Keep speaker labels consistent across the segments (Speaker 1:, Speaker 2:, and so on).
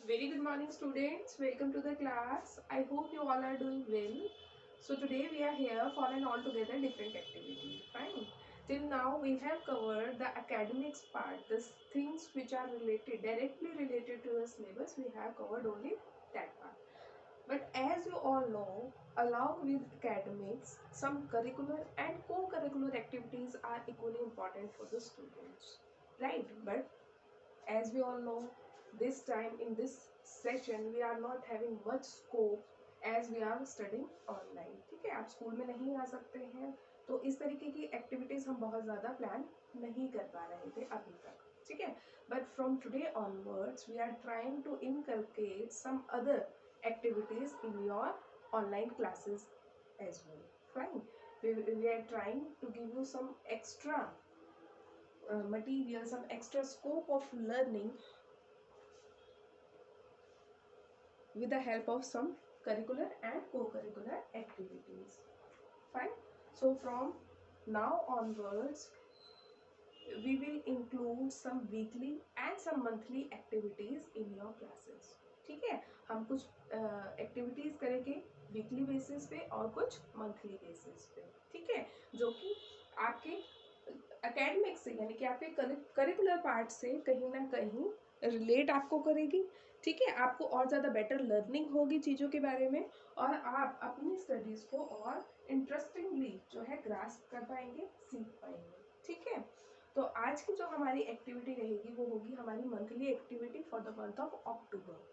Speaker 1: Very good morning students, welcome to the class. I hope you all are doing well. So today we are here for an altogether different activity. Fine. Till now we have covered the academics part, the things which are related, directly related to the syllabus. We have covered only that part. But as you all know, along with academics, some curricular and co-curricular activities are equally important for the students. Right? But as we all know, this time in this session we are not having much scope as we are studying online. ठीक है, आप school में नहीं आ सकते हैं तो इस तरीके की एक्टिविटीज हम बहुत ज़्यादा प्लान नहीं कर पा रहे थे अभी तक. ठीक है, but from today onwards we are trying to inculcate some other activities in your online classes as well. Fine. We are trying to give you some extra material, some extra scope of learning with the help of some curricular and co-curricular activities. Fine. So from now onwards, we will include some weekly and some monthly activities in your classes. ठीक है, हम कुछ activities करेंगे weekly basis पे और कुछ monthly basis पे. ठीक है, जो कि आपके एकेडमिक से यानी कि आपके करिकुलर पार्ट से कहीं ना कहीं रिलेट आपको करेगी. ठीक है, आपको और ज़्यादा बेटर लर्निंग होगी चीज़ों के बारे में और आप अपनी स्टडीज़ को और इंटरेस्टिंगली जो है ग्रास्प कर पाएंगे, सीख पाएंगे. ठीक है, तो आज की जो हमारी एक्टिविटी रहेगी वो होगी हमारी monthly activity for the month of October.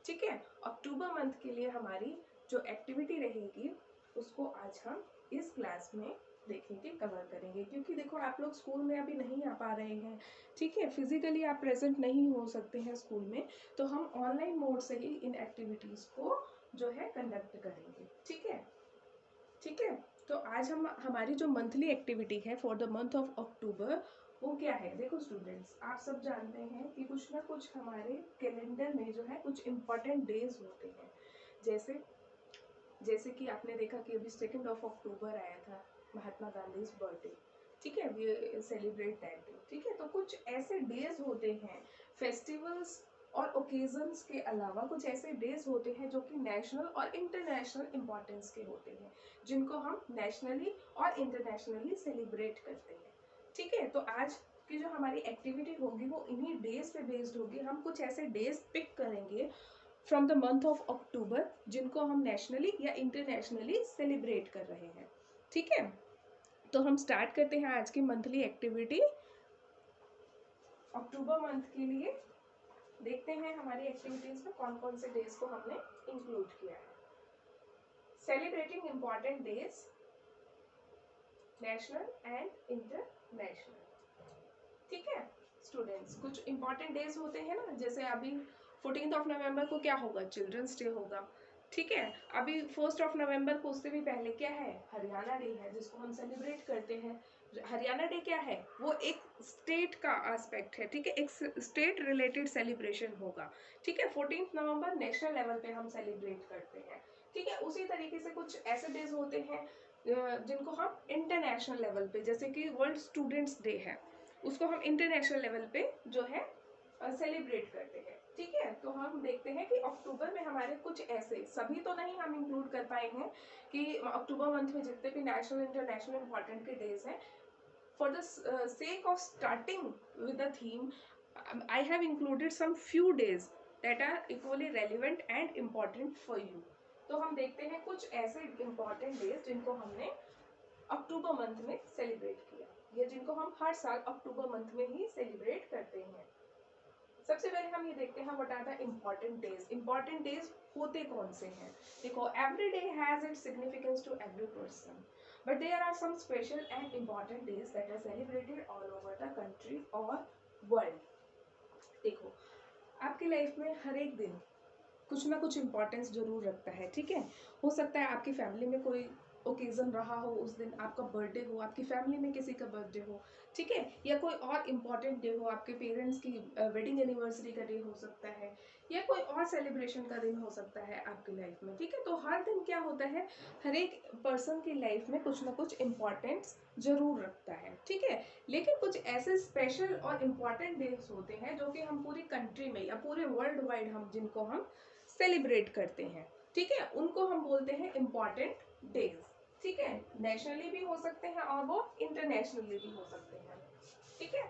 Speaker 1: ठीक है, अक्टूबर मंथ के लिए हमारी जो एक्टिविटी रहेगी उसको आज हम इस क्लास में देखेंगे, कवर करेंगे. क्योंकि देखो आप लोग स्कूल में अभी नहीं आ पा रहे हैं. ठीक है, फिजिकली आप प्रेजेंट नहीं हो सकते हैं स्कूल में, तो हम ऑनलाइन मोड से ही इन एक्टिविटीज़ को जो है कंडक्ट करेंगे. ठीक है, ठीक है. तो आज हम हमारी जो मंथली एक्टिविटी है for the month of October वो क्या है. देखो स्टूडेंट्स, आप सब जानते हैं कि कुछ ना कुछ हमारे कैलेंडर में जो है कुछ इम्पोर्टेंट डेज होते हैं. जैसे जैसे कि आपने देखा कि अभी 2 अक्टूबर आया था, महात्मा गांधी बर्थडे. ठीक है, वी सेलिब्रेट दैट डे. ठीक है, तो कुछ ऐसे डेज होते हैं फेस्टिवल्स और ओकेजन्स के अलावा, कुछ ऐसे डेज होते हैं जो कि नेशनल और इंटरनेशनल इम्पोर्टेंस के होते हैं, जिनको हम नेशनली और इंटरनेशनली सेलिब्रेट करते हैं. ठीक है, तो आज की जो हमारी एक्टिविटी होगी वो इन्हीं डेज पे बेस्ड होगी. हम कुछ ऐसे डेज पिक करेंगे from the month of October जिनको हम नेशनली या इंटरनेशनली सेलिब्रेट कर रहे हैं. ठीक है, तो हम स्टार्ट करते हैं आज की मंथली एक्टिविटी अक्टूबर मंथ के लिए. देखते हैं हमारी एक्टिविटीज में कौन कौन से डेज को हमने इंक्लूड किया है. Celebrating important days national and international. ठीक है स्टूडेंट्स, कुछ इंपॉर्टेंट डेज होते हैं ना, जैसे अभी 14 नवंबर को क्या होगा, चिल्ड्रंस डे होगा. ठीक है, अभी 1 नवंबर को उससे भी पहले क्या है, हरियाणा डे है जिसको हम सेलिब्रेट करते हैं. हरियाणा डे क्या है, वो एक स्टेट का एस्पेक्ट है. ठीक है, एक स्टेट रिलेटेड सेलिब्रेशन होगा. ठीक है, 14 नवंबर नेशनल लेवल पे हम सेलिब्रेट करते हैं. ठीक है, उसी तरीके से कुछ ऐसे डेज होते हैं जिनको हम इंटरनेशनल लेवल पे, जैसे कि वर्ल्ड स्टूडेंट्स डे है, उसको हम इंटरनेशनल लेवल पे जो है सेलिब्रेट करते हैं. ठीक है, तो हम देखते हैं कि अक्टूबर में हमारे कुछ ऐसे, सभी तो नहीं हम इंक्लूड कर पाएंगे कि अक्टूबर मंथ में जितने भी नेशनल इंटरनेशनल इंपॉर्टेंट के डेज हैं, for the sake of starting with the theme, I have included some few days that are equally relevant and important for you. तो हम देखते हैं कुछ ऐसे इंपॉर्टेंट डेज जिनको हमने अक्टूबर मंथ में सेलिब्रेट किया या जिनको हम हर साल अक्टूबर मंथ में ही सेलिब्रेट करते हैं. सबसे पहले हम ये देखते हैं what are the important days. Important days होते कौन से हैं. देखो, every day has its significance to every person, but there are some special and important days that are celebrated all over the country और वर्ल्ड. देखो, आपकी life में हर एक दिन कुछ ना कुछ इम्पोर्टेंस जरूर रखता है. ठीक है, हो सकता है आपकी फैमिली में कोई ओकेजन रहा हो, उस दिन आपका बर्थडे हो, आपकी फैमिली में किसी का बर्थडे हो, ठीक है, या कोई और इम्पॉर्टेंट डे हो, आपके पेरेंट्स की वेडिंग एनिवर्सरी का डे हो सकता है, या कोई और सेलिब्रेशन का दिन हो सकता है आपकी लाइफ में, ठीक है। तो हर दिन क्या होता है, हर एक पर्सन की लाइफ में कुछ ना कुछ इम्पोर्टेंस जरूर रखता है, ठीक है। लेकिन कुछ ऐसे स्पेशल और इम्पॉर्टेंट डेज होते हैं जो कि हम पूरी कंट्री में या पूरे वर्ल्ड वाइड हम जिनको हम सेलिब्रेट करते हैं, ठीक है, उनको हम बोलते हैं इम्पॉर्टेंट डेज, ठीक है। नेशनली भी हो सकते हैं और वो इंटरनेशनली भी हो सकते हैं, ठीक है।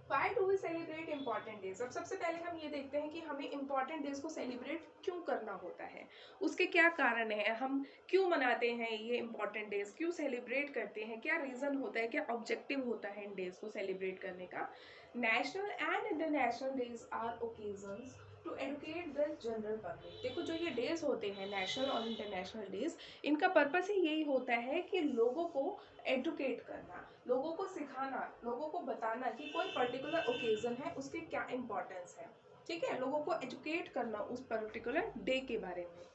Speaker 1: Why do we celebrate important days? अब सबसे पहले हम ये देखते हैं कि हमें important days को सेलिब्रेट क्यों करना होता है, उसके क्या कारण है, हम क्यों मनाते हैं ये important days, क्यों सेलिब्रेट करते हैं, क्या रीज़न होता है, क्या ऑब्जेक्टिव होता है इन डेज को सेलिब्रेट करने का। National and international days are occasions to educate the general public. देखो जो ये डेज होते हैं नेशनल और इंटरनेशनल डेज, इनका पर्पस ही यही होता है कि लोगों को एडुकेट करना, लोगों को सिखाना, लोगों को बताना कि कोई पर्टिकुलर ओकेजन है उसके क्या इंपॉर्टेंस है, ठीक है, लोगों को एजुकेट करना उस पर्टिकुलर डे के बारे में।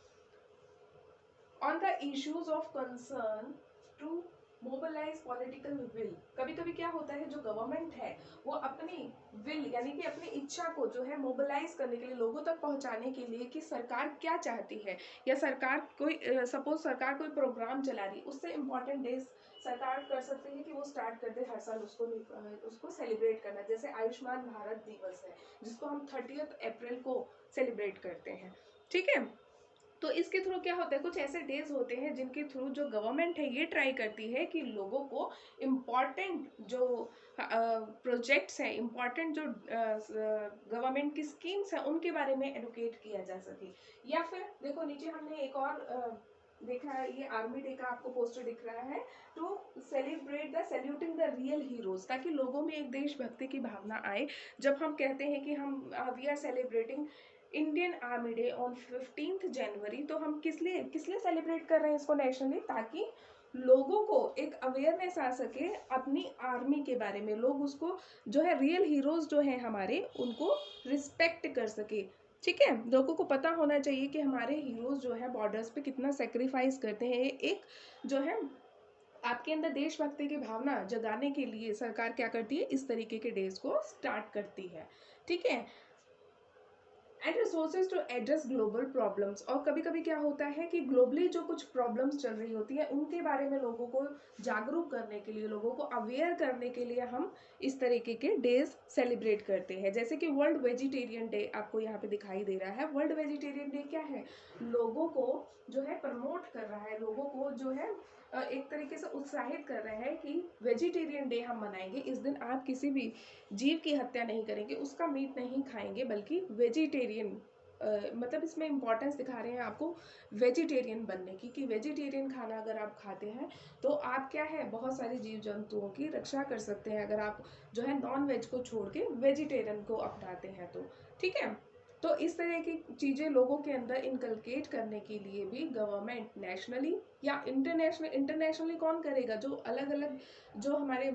Speaker 1: On the issues of concern to mobilize political will. कभी कभी क्या होता है, जो गवर्नमेंट है वो अपनी विल यानी कि अपनी इच्छा को जो है मोबिलाइज करने के लिए, लोगों तक पहुंचाने के लिए कि सरकार क्या चाहती है, या सरकार कोई सपोज सरकार कोई प्रोग्राम चला रही, उससे इम्पोर्टेंट डेज सरकार कर सकती है कि वो स्टार्ट कर दे हर साल उसको सेलिब्रेट करना। जैसे आयुष्मान भारत दिवस है जिसको हम 30 अप्रैल को सेलिब्रेट करते हैं, ठीक है। तो इसके थ्रू क्या होता है, कुछ ऐसे डेज होते हैं जिनके थ्रू जो गवर्नमेंट है ये ट्राई करती है कि लोगों को इम्पॉर्टेंट जो प्रोजेक्ट्स हैं, इम्पॉर्टेंट जो गवर्नमेंट की स्कीम्स हैं उनके बारे में एडुकेट किया जा सके। या फिर देखो नीचे हमने एक और देखा है, ये आर्मी डे का आपको पोस्टर दिख रहा है, to celebrate the saluting the real heroes, ताकि लोगों में एक देशभक्ति की भावना आए। जब हम कहते हैं कि हम we are celebrating Indian army day on 15 January, तो हम किस लिए सेलिब्रेट कर रहे हैं इसको नेशनली, ताकि लोगों को एक अवेयरनेस आ सके अपनी आर्मी के बारे में, लोग उसको जो है रियल हीरोज जो है हमारे उनको रिस्पेक्ट कर सके, ठीक है। लोगों को पता होना चाहिए कि हमारे हीरोज जो है बॉर्डर्स पे कितना सेक्रीफाइस करते हैं। एक जो है आपके अंदर देशभक्ति की भावना जगाने के लिए सरकार क्या करती है, इस तरीके के डेज को स्टार्ट करती है, ठीक है। And resources to address global problems. और कभी कभी क्या होता है कि ग्लोबली जो कुछ प्रॉब्लम्स चल रही होती है उनके बारे में लोगों को जागरूक करने के लिए, लोगों को अवेयर करने के लिए हम इस तरीके के डेज सेलिब्रेट करते हैं। जैसे कि वर्ल्ड वेजिटेरियन डे आपको यहाँ पे दिखाई दे रहा है। वर्ल्ड वेजिटेरियन डे क्या है, लोगों को जो है प्रमोट कर रहा है, लोगों को जो है एक तरीके से उत्साहित कर रहे हैं कि वेजिटेरियन डे हम मनाएंगे, इस दिन आप किसी भी जीव की हत्या नहीं करेंगे, उसका मीट नहीं खाएंगे, बल्कि वेजिटेरियन मतलब इसमें इंपॉर्टेंस दिखा रहे हैं आपको वेजिटेरियन बनने की, कि वेजिटेरियन खाना अगर आप खाते हैं तो आप क्या है बहुत सारे जीव जंतुओं की रक्षा कर सकते हैं, अगर आप जो है नॉन वेज को छोड़ के वेजिटेरियन को अपनाते हैं तो, ठीक है। तो इस तरह की चीज़ें लोगों के अंदर इनकलकेट करने के लिए भी गवर्नमेंट नेशनली या इंटरनेशनली कौन करेगा, जो अलग अलग जो हमारे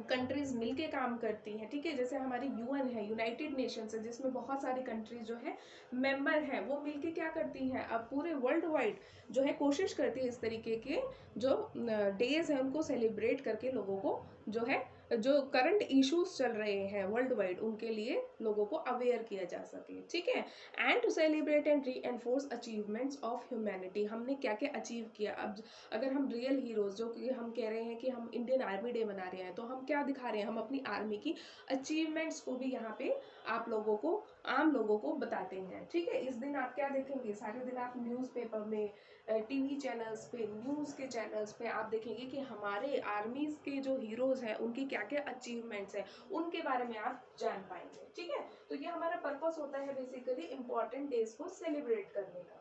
Speaker 1: कंट्रीज मिलके काम करती हैं, ठीक है। जैसे हमारी यूएन है, यूनाइटेड नेशंस है, जिसमें बहुत सारी कंट्रीज जो है मेंबर हैं, वो मिलके क्या करती हैं, अब पूरे वर्ल्ड वाइड जो है कोशिश करती है इस तरीके के जो डेज हैं उनको सेलिब्रेट करके लोगों को जो है जो करंट इश्यूज चल रहे हैं वर्ल्ड वाइड उनके लिए लोगों को अवेयर किया जा सके, ठीक है। And to celebrate and re enforce achievements of humanity, हमने क्या क्या अचीव किया। अब अगर हम रियल हीरोज जो कि हम कह रहे हैं कि हम इंडियन आर्मी डे मना रहे हैं, तो हम क्या दिखा रहे हैं, हम अपनी आर्मी की अचीवमेंट्स को भी यहाँ पे आप लोगों को, आम लोगों को बताते हैं, ठीक है। इस दिन आप क्या देखेंगे, सारे दिन आप न्यूज़पेपर में, टीवी चैनल्स पे, न्यूज़ के चैनल्स पे आप देखेंगे कि हमारे आर्मीज के जो हीरोज हैं उनकी क्या क्या अचीवमेंट्स हैं, उनके बारे में आप जान पाएंगे, ठीक है। तो ये हमारा पर्पस होता है बेसिकली इंपॉर्टेंट डेज को सेलिब्रेट करने का।